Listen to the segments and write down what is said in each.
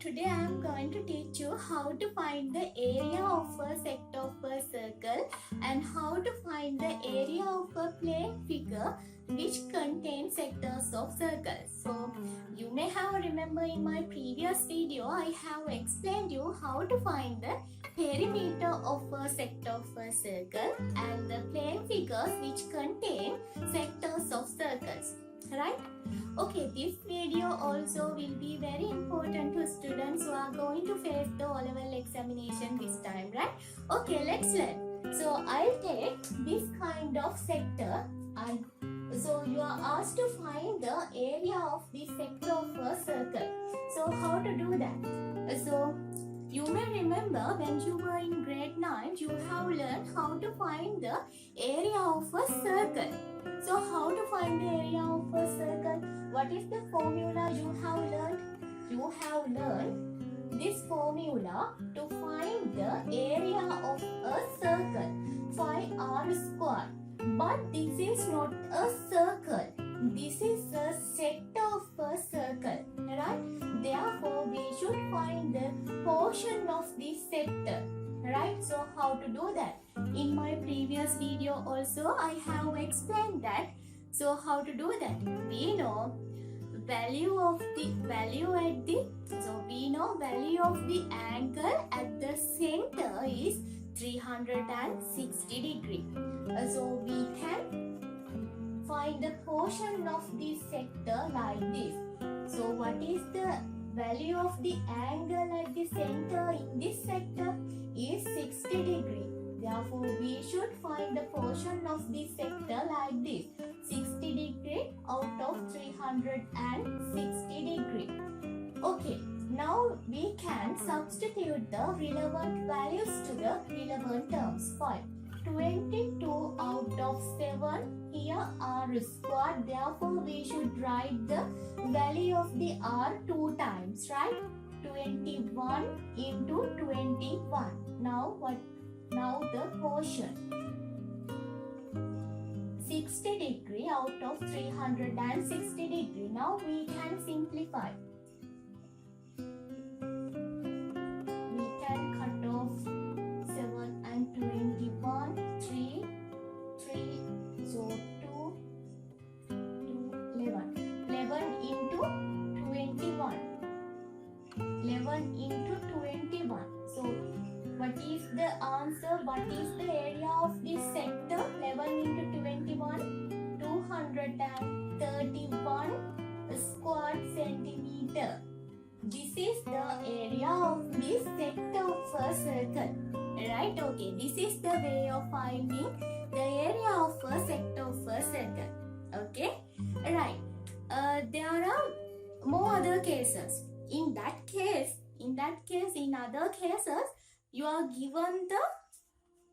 today I am going to teach you how to find the area of a sector of a circle and how to find the area of a plane figure which contains sectors of circles. So you may have remember in my previous video I have explained you how to find the perimeter of a sector of a circle and the plane figures which contain sectors of circles. Right? Okay, this video also will be very important to students who are going to face the O-level examination this time, right? Okay, let's learn. So I'll take this kind of sector and so you are asked to find the area of this sector of a circle. So how to do that? So you may remember when you were in grade 9, you have learned how to find the area of a circle. So how to find the area of a circle? What is the formula you have learned? You have learned this formula to find the area of a circle, 5r squared. But this is not a circle. This is a sector of a circle, right? Therefore, we should find the portion of this sector, right? So how to do that? In my previous video also I have explained that. So how to do that? We know value of the angle at the center is 360 degree. So we can find the portion of this sector like this. So what is the value of the angle at the center in this sector is 60 degree. Therefore, we should find the portion of this sector like this, 60 degree out of 360 degree. Okay, now we can substitute the relevant values to the relevant terms. 5. 22 out of 7 here r squared. Therefore, we should write the value of the r 2 times, right? 21 into 21. Now what? Now the portion 60 degree out of 360 degree. Now we can simplify. We can cut off 7 and 21, 3, so 2, 11. 11 into 21. 11 into 21. So what is the answer? What is the area of this sector? 11 into 21, 231 square centimeter. This is the area of this sector of a circle. Right? Okay. This is the way of finding the area of a sector of a circle. Okay? Right. There are more other cases. In other cases, you are given the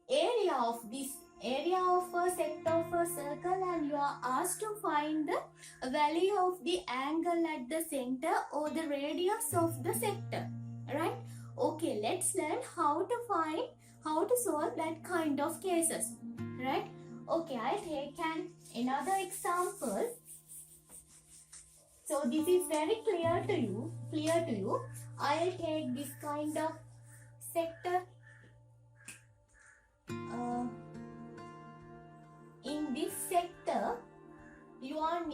area of this area of a sector of a circle and you are asked to find the value of the angle at the center or the radius of the sector, right? Okay, let's learn how to solve that kind of cases, right? Okay, I'll take another example. So this is very clear to you. I'll take this kind of sector. In this sector, you are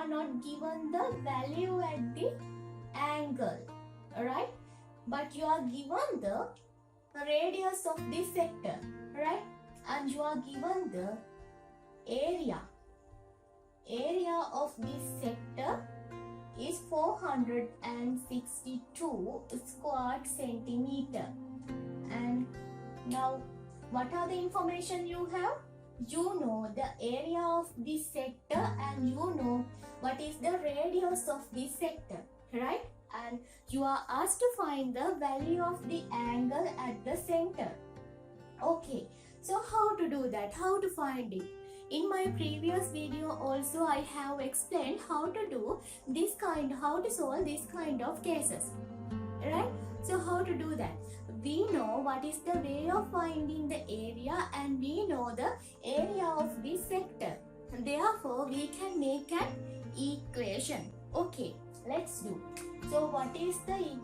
not given the value at the angle, right? But you are given the radius of this sector, right? And you are given the area. Area of this sector is 462 square centimeter. And now, what are the information you have? You know the area of this sector and you know what is the radius of this sector, right? And you are asked to find the value of the angle at the center. Okay, so how to do that? How to find it? In my previous video also I have explained how to solve this kind of cases, right? So how to do that? We know what is the way of finding the area and we know the area of this sector. Therefore, we can make an equation. Okay, let's do. So what is the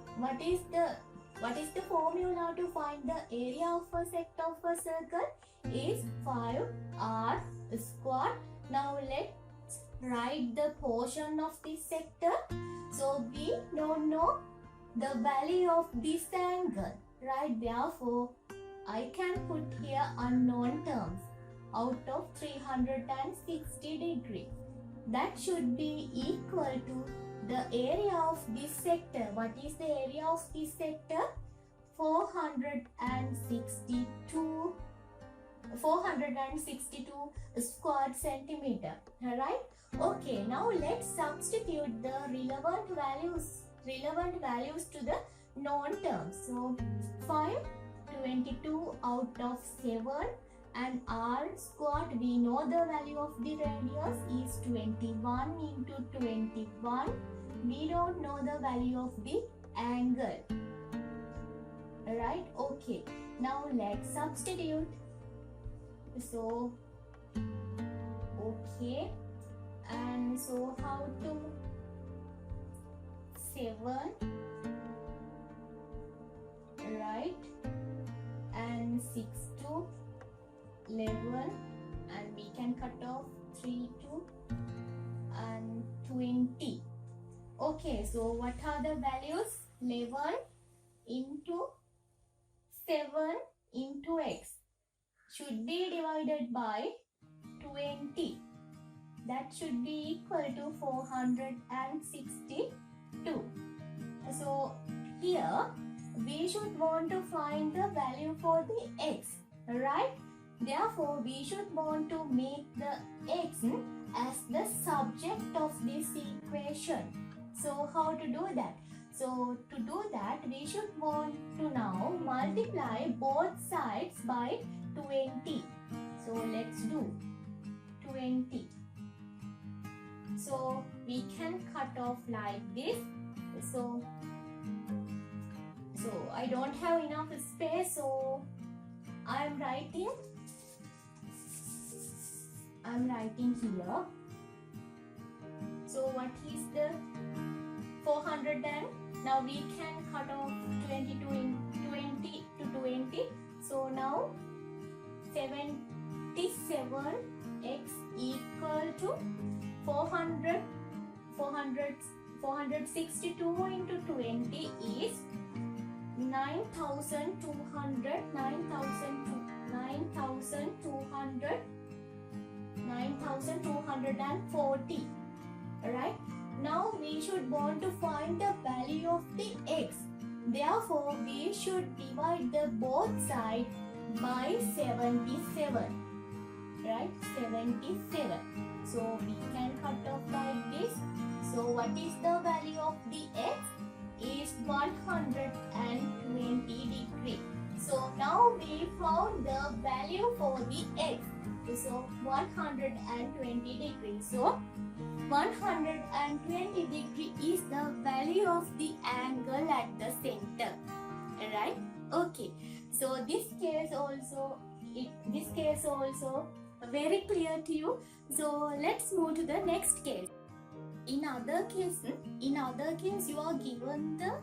formula to find the area of a sector of a circle? Is 5r square. Now let's write the portion of this sector. So we don't know the value of this angle, right? Therefore I can put here unknown terms out of 360 degrees. That should be equal to the area of this sector. What is the area of this sector? 462 square centimeter. Alright? Okay, now let's substitute the relevant values to the known terms. So 522 out of 7, and r squared, we know the value of the radius is 21 into 21. We don't know the value of the angle. Right? Okay. Now let's substitute. So, okay. And so how to 7, right? And 6 to 11, and we can cut off 3 to and 20. Okay, so what are the values? 11 into 7 into x should be divided by 20. That should be equal to 462. So here we should want to find the value for the x, right? Therefore we should want to make the x as the subject of this equation. So how to do that? So to do that, we should want to now multiply both sides by 20. So let's do 20. So we can cut off like this. So I don't have enough space, so I'm writing here. So what is the 400 then? Now we can cut off 20 to 20 to 20. So now 77x equal to 462 into 20 is 9,240. Right? Now we should want to find the value of the x. Therefore, we should divide the both sides by 77. Right? 77. So we can cut off like this. So what is the value of the x? Is 120 degree. So now we found the value for the x. So 120 degrees. So 120 degree is the value of the angle at the center. Right? Okay. So this case also very clear to you. So let's move to the next case. In other case, you are given the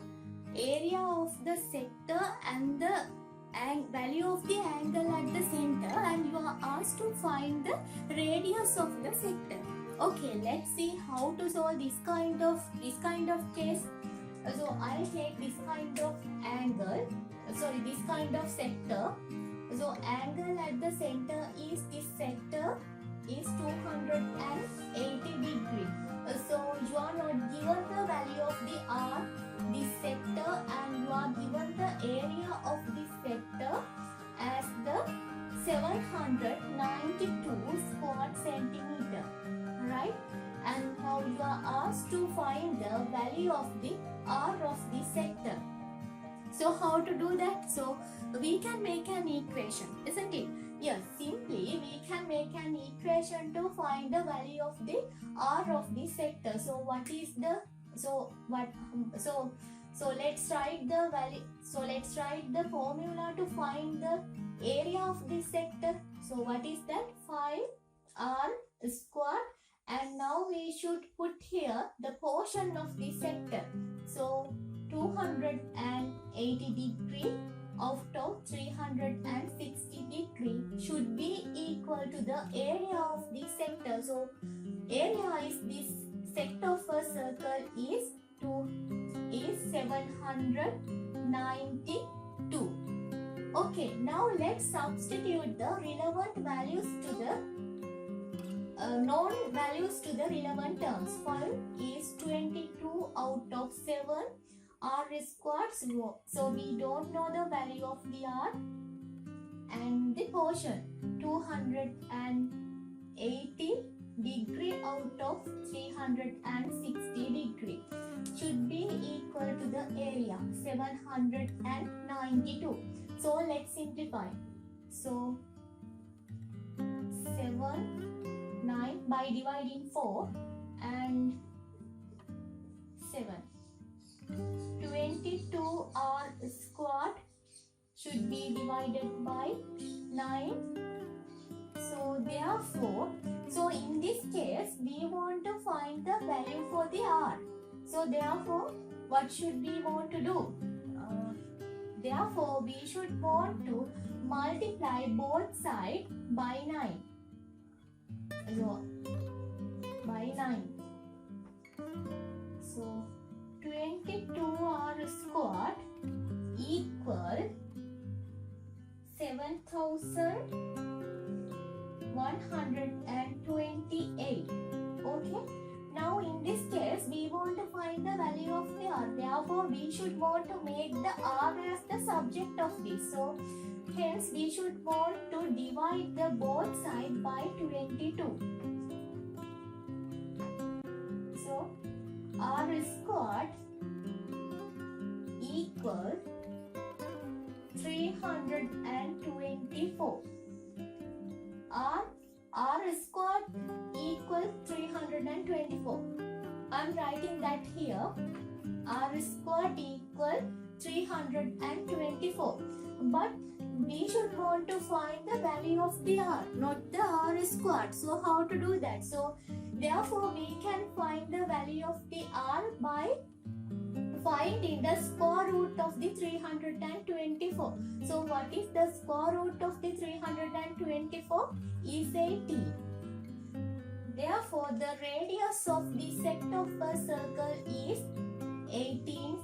area of the sector and the value of the angle at the center, and you are asked to find the radius of the sector. Okay, let's see how to solve this kind of case. So I'll take this kind of this kind of sector. So angle at the center is this sector is 280 degree. So you are not given the value of the r, this sector, and you are given the area of this sector as the 792 square centimeter, right? And now you are asked to find the value of the r of this sector. So how to do that? So we can make an equation, isn't it? Yes, simply we can make an equation to find the value of the r of this sector. So what is the so let's write the value. So let's write the formula to find the area of this sector. So what is that? 5r square, And now we should put here the portion of the sector. So 280 degree out of 360 degree should be equal to the area of the sector. So area is this sector of a circle is 792. Okay, now let's substitute the relevant values to the known values to the relevant terms. 5 is 22 out of 7. R squared, so we don't know the value of the R. And the portion 280 degree out of 360 degree should be equal to the area 792. So let's simplify. So 9 by dividing 4 and 7. 22 R squared should be divided by 9. So therefore, in this case we want to find the value for the R. So therefore, what should we want to do? Therefore, we should want to multiply both sides by 9. So, by 9. So, 22R squared equal 7128. Okay. Now in this case, we want to find the value of the R. Therefore, we should want to make the R as the subject of this. So, hence we should want to divide the both sides by 22. So, R squared equal 324. R squared equal 324. I'm writing that here. R squared equal 324. But we should want to find the value of the R, not the R squared. So how to do that? So therefore we can find the value of the R by finding the square root of the 324. So what is the square root of the 324? Is 18. Therefore the radius of the sector of a circle is 18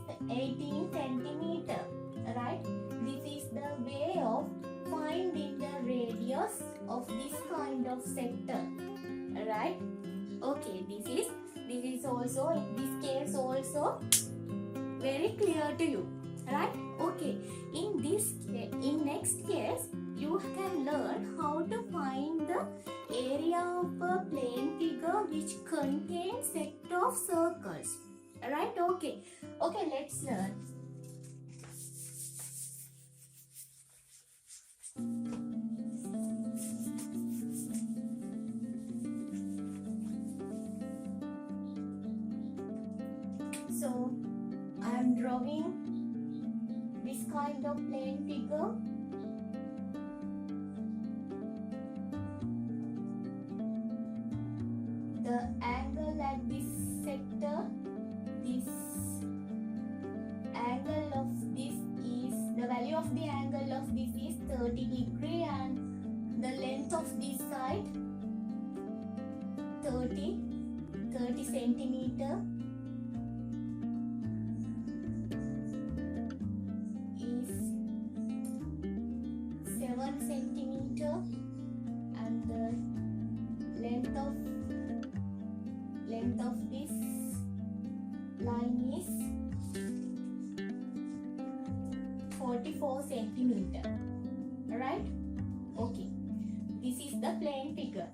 centimeter. Right? This is the way of finding the radius of this kind of sector. Right? Okay, this is also in this case also very clear to you, right? Okay, in next case you can learn how to find the area of a plane figure which contains sector of circles, right? Okay, let's learn. So I am drawing this kind of plane figure. The angle at this sector, this angle of this is, the value of the angle of this is 30 degree and the length of this side 30 centimeter. 7 centimeter and the length of this line is 44 centimeter, right? Okay, this is the plane figure.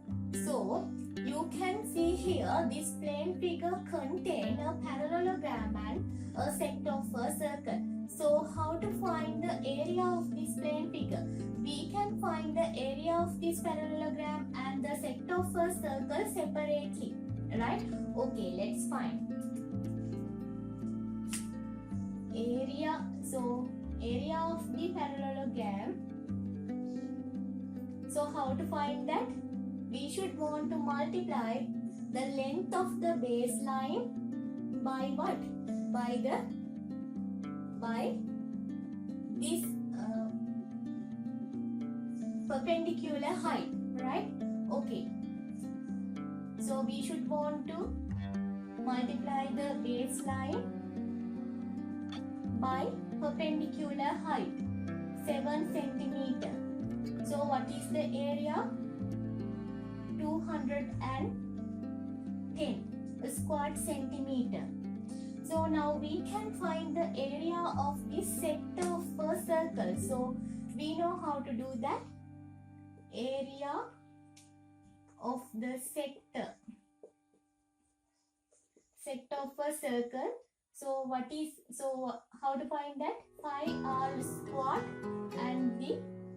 So you can see here this plane figure contain a parallelogram and a sector of a circle. So how to find the area of this plane figure? We can find the area of this parallelogram and the sector of a circle separately, right? Okay, let's find area. So area of the parallelogram. So how to find that? We should want to multiply the length of the baseline by what? By this perpendicular height, right? Okay. So we should want to multiply the baseline by perpendicular height, 7 centimeter. So what is the area? 210 square centimeter. So now we can find the area of this sector of a circle. So we know how to do that. Area of the sector of a circle. So how to find that? 5r squared, and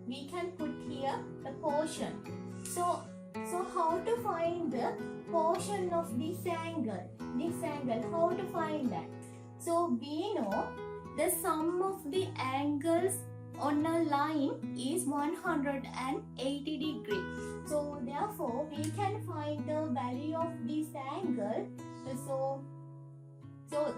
we can put here the portion. So how to find the portion of this angle? How to find that? So we know the sum of the angles on a line is 180 degree. So therefore we can find the value of this angle. So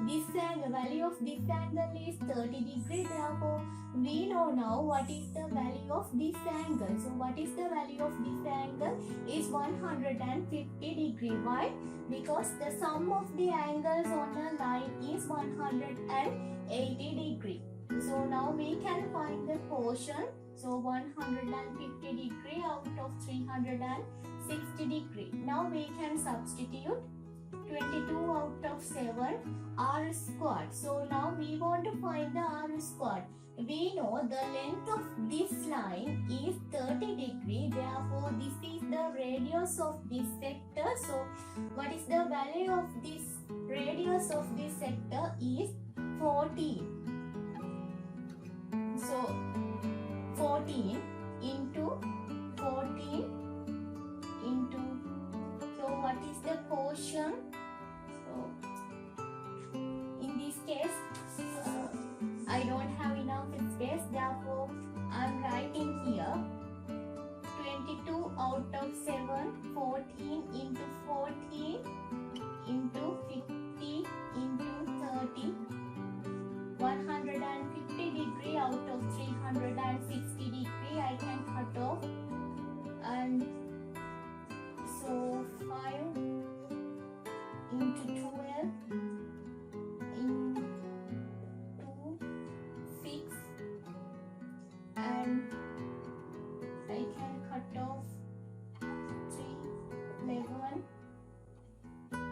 this angle, value of this angle is 30 degree. Therefore we know now what is the value of this angle. So what is the value of this angle? Is 150 degree. Why? Because the sum of the angles on a line is 180 degree. So now we can find the portion. So 150 degree out of 360 degree. Now we can substitute 22 out of 7 r squared. So now we want to find the r squared. We know the length of this line is 30 degree. Therefore this is the radius of this sector. So what is the value of this radius of this sector? Is 14. So 14 into 14 into, so what is the portion? So in this case I don't have enough space, therefore I'm writing here 22 out of 7, 14 into 14 into 50 into 30, 150 degree out of 360 degree I can cut off, and so 5 into 12 into 6, and I can cut off 3, 11,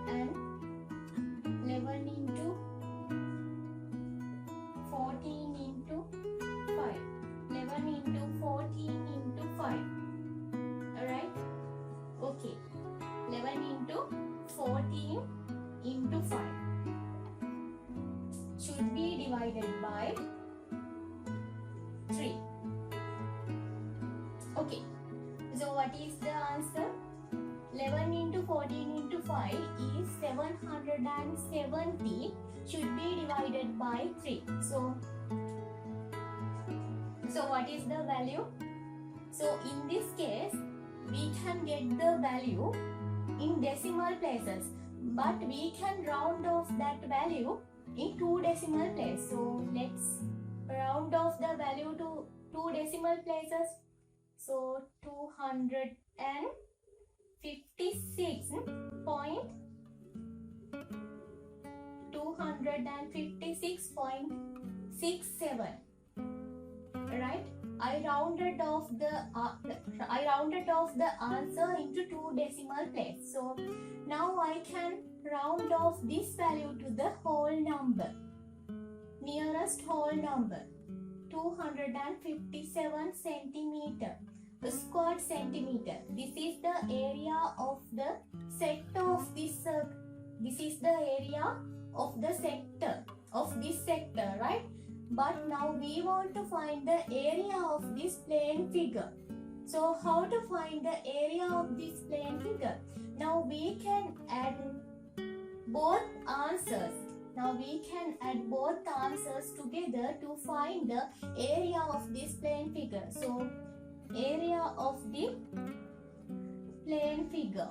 and 11 into 14 into 5, 11 into 14 into 5. Alright? Okay. 11 into 14 into 5 should be divided by 3. Okay. So what is the answer? 11 into 14 into 5 is 770, should be divided by 3. So what is the value? So in this case we can get the value in decimal places, but we can round off that value in 2 decimal places. So let's round off the value to 2 decimal places. So 256.67, right? I rounded off the answer into 2 decimal places. So now I can round off this value to the whole number, nearest whole number, 257 centimeter square centimeter. This is the area of the sector of this circle. This is the area of the sector of this sector, right? But now we want to find the area of this plane figure. So how to find the area of this plane figure? Now we can add both answers. Together to find the area of this plane figure. So area of the plane figure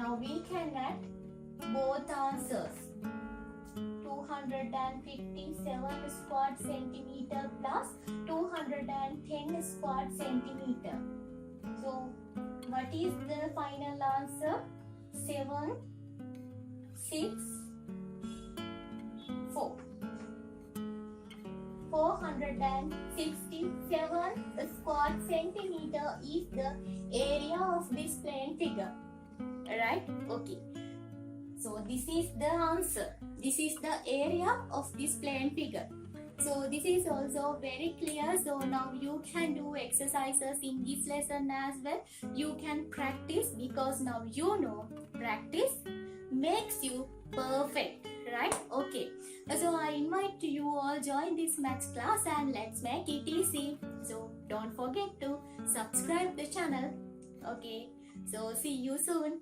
now we can add both answers. 257 square centimeter plus 210 square centimeter. So what is the final answer? 7, 6, 4. 467 square centimeter is the area of this plane figure. Right? Okay. So this is the answer. This is the area of this plane figure. So this is also very clear. So now you can do exercises in this lesson as well. You can practice because now you know practice makes you perfect. Right? Okay. So I invite you all join this maths class and let's make it easy. So don't forget to subscribe the channel. Okay. So see you soon.